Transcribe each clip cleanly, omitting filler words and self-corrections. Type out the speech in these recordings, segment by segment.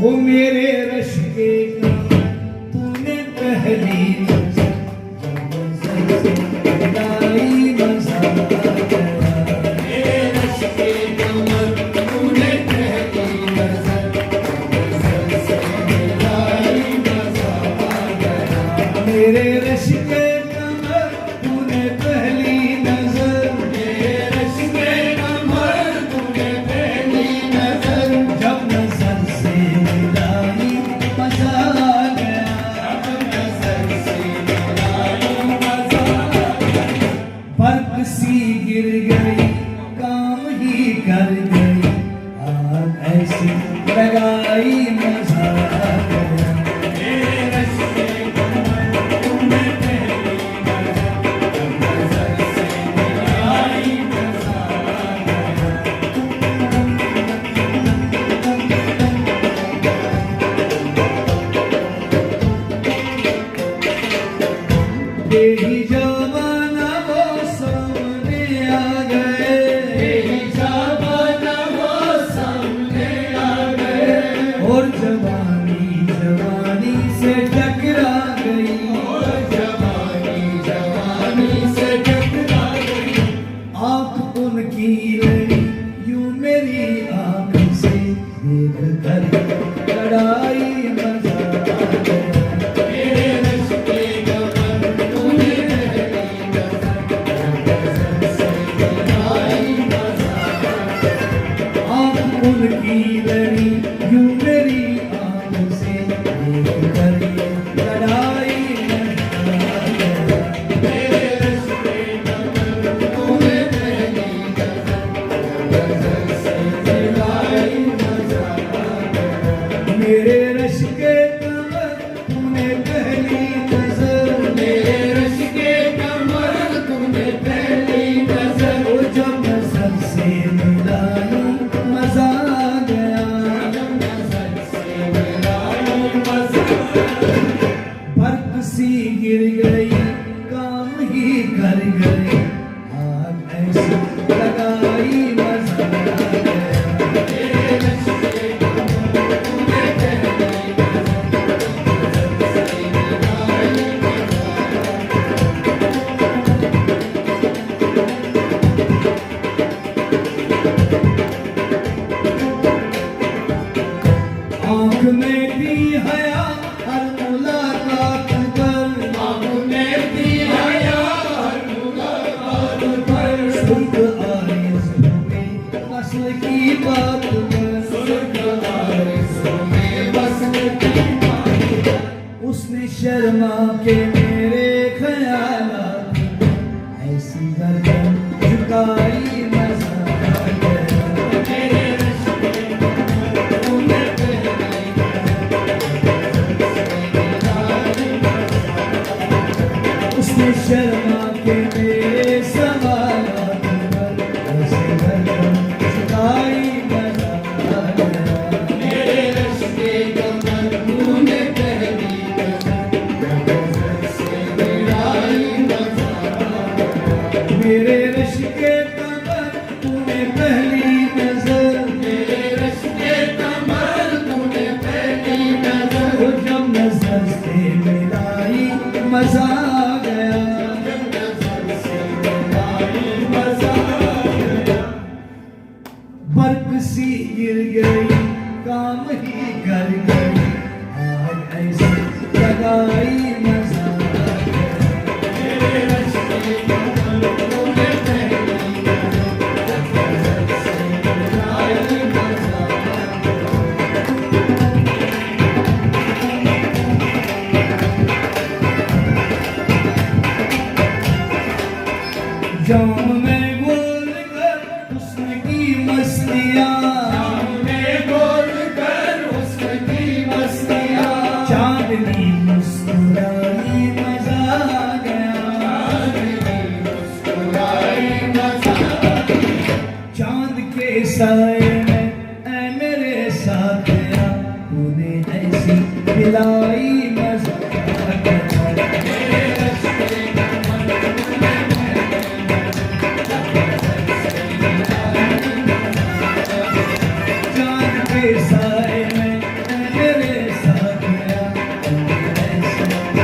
वो मेरे रश के तूने पहली नजर लगाई मजा मेरे रश के तूने पहली नजर लगाई मजा मेरे रश के तूने पहली नजर मेरे रश के तूने पहली नजर जब नजर से मिलाई मजा आ गया जब नजर से मिलाई मजा आ गया बर्फ सी गिर गई काम ही कर गई आग ऐसी लगाई मजा आ गया मेरे रश के तूने पहली नजर से मिलाई मजा आ यही जमाना वो सामने आ गए यही जमाना वो सामने आ गए और जवानी जवानी से टकरा गई और जवानी जवानी से टकरा गई आंख उनकी लड़ी यूं मेरी आंख से देख कर लड़ाई मजा आ गया मेरे रश के उनकी लड़ी यूं मेरी आंख से देख कर लड़ाई मेरे रश के तूने पहली नजर से मिलाई मजा आ गया मेरे रश के तूने पहली नजर मेरे रश के तूने पहली नजर जब नजर से मिलाई मजा आ गया जब नजर से मिलाई मजा बर्फ सी गिर गई काम ही कर गई आग ऐसी लगाई मजा आ गया मेरे रश के तूने पहली नजर से मिलाई मजा आँख में भी हया हर मुलाकात पर आँख में भी हया हर मुलाकात पर सुर्ख आरिज़ों में वस्ल की बात पर सुर्ख आरिज़ों में वस्ल की बात पर उसने शर्मा के मेरे ख्यालात ऐसी गर्दन झुकाई मजा आ गया मेरे रश के तूने उसने शर्मा के मेरे सवालात पर ऐसे गर्दन झुकाई मजा आ गया मेरे रश के तूने पहली नजर से मिलाई मजा आ गया मेरे रश के तूने पहली नजर मेरे रश के तूने पहली नजर जब नजर से मिलाई मजा आ गया जब नजर से मिलाई मजा आ गया बर्फ सी गिर गई काम ही कर गई आग ऐसी लगाई मजा आ गया मेरे रश के तूने पहली नजर से मिलाई मजा आ जाम में घोल कर हुस्न की मस्तियाँ जाम में घोल कर हुस्न की मस्तियाँ चांदनी मुस्कुराई मजा आ गया चांदनी मुस्कुराई मजा आ गया चांद के साए में ऐ मेरे साथिया तूने ऐसी मिलाई मजा आ गया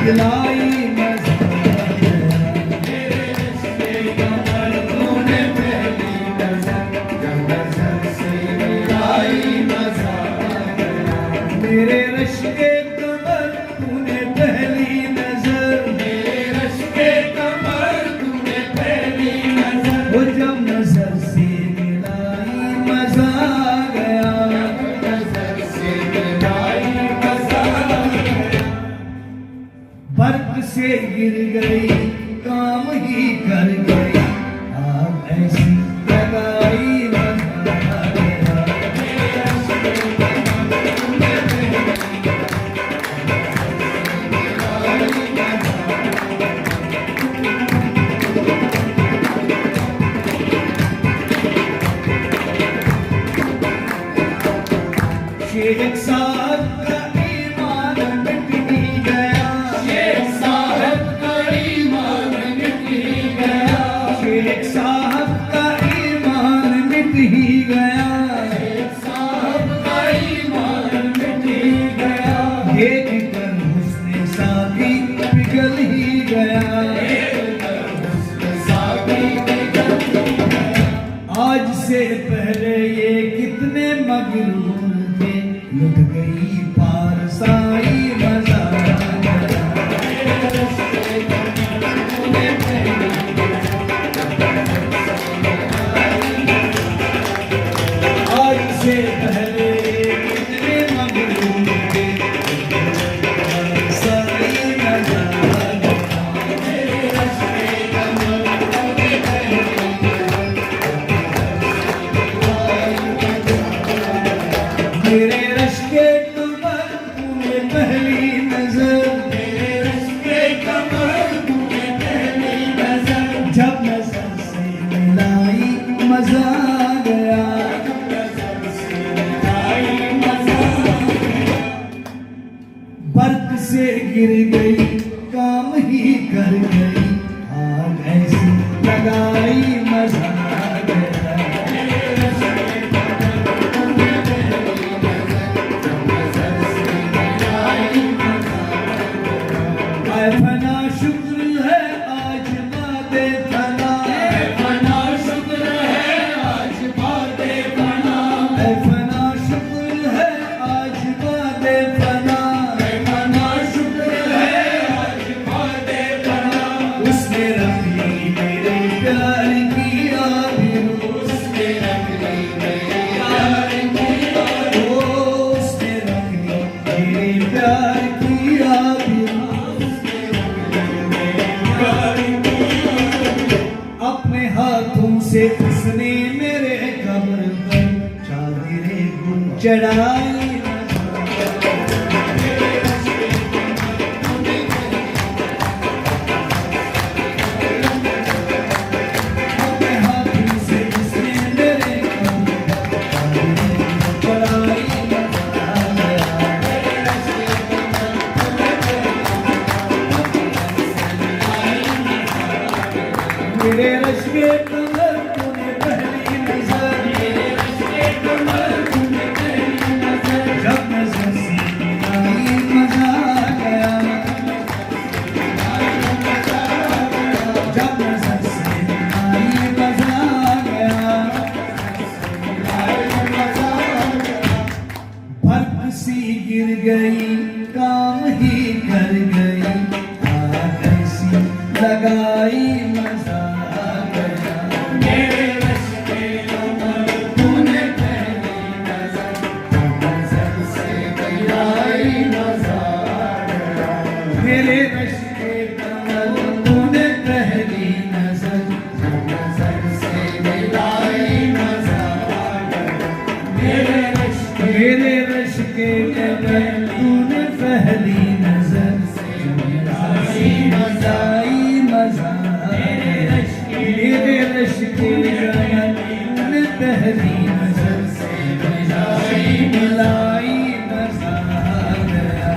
दिलाई मजा गया। मेरे रिश्ते कमर तूने पहली नजर जब नजर से मिलाई मजा गया। मेरे रिश्ते कमर तूने पहली नजर, मेरे रिश्ते कमर तूने पहली नजर, वो जब नजर से मिलाई मजा गया। नजर से मिलाई मजा गया। बर्फ से गिर गई काम ही कर गई, आग ऐसी लगाई मजा गया। शेख साहब का ईमान मिट ही गया। शेख साहब का ईमान मिट ही गया। शेख साहब का ईमान मिट ही गया। शेख साहब का ईमान मिट ही गया। देख कर हुस्न साकी पिघल ही गया। देख कर हुस्न साकी पिघल ही गया। आज से पहले ये कितने मगरूर थे, लुट गई पारसाई मजा गया। आज से पहले कितने मगरूर थे, पारसाई मजा गया। मेरे रश्के कमर तूने पहली नजर, मेरे रश्के कमर तूने पहली नजर, जब नजर से मिलाई मजा गया। नजर से मिलाई मजा गया। बर्फ से गिर गई काम ही कर गई, आग ऐसी लगाई मजा गया। फना शुक्र है आज बादे फना, फना शुक्र है आज बादे फना, फना शुक्र है आज बादे फना, फना शुक्र है आज बादे फना। उसने रख ली मेरे प्यार की आबरू, उसने रख ली मेरे प्यार की आबरू, उसने रख ली मेरे प्यार की आबरू। अपने हाथों से उसने मेरे कब्र पर चादरे गुल चढ़ाई। अपने हाथों से उसने मेरे कब्र पर चादरे गुल चढ़ाई। मेरे रश्के कमर तूने पहली नजर, मेरे रश्के कमर तूने पहली नजर, जब नजर से मिलाई मजा गया। जब नजर से मिलाई मजा गया। बर्फ सी गिर गई काम ही कर गई, आग ऐसी लगाई मजा गया। मेरे रश्के कमर तूने पहली नजर, नजर से मिलाई मजा गया। मेरे रश्के कमर तूने पहली नजर, नजर से मिलाई मजा गया। मेरे रश्के कमर तूने पहली नजर से मिलाई मजा मजा। मेरे रश्के कमर तूने पहली नजर से मिलाई मजा गया।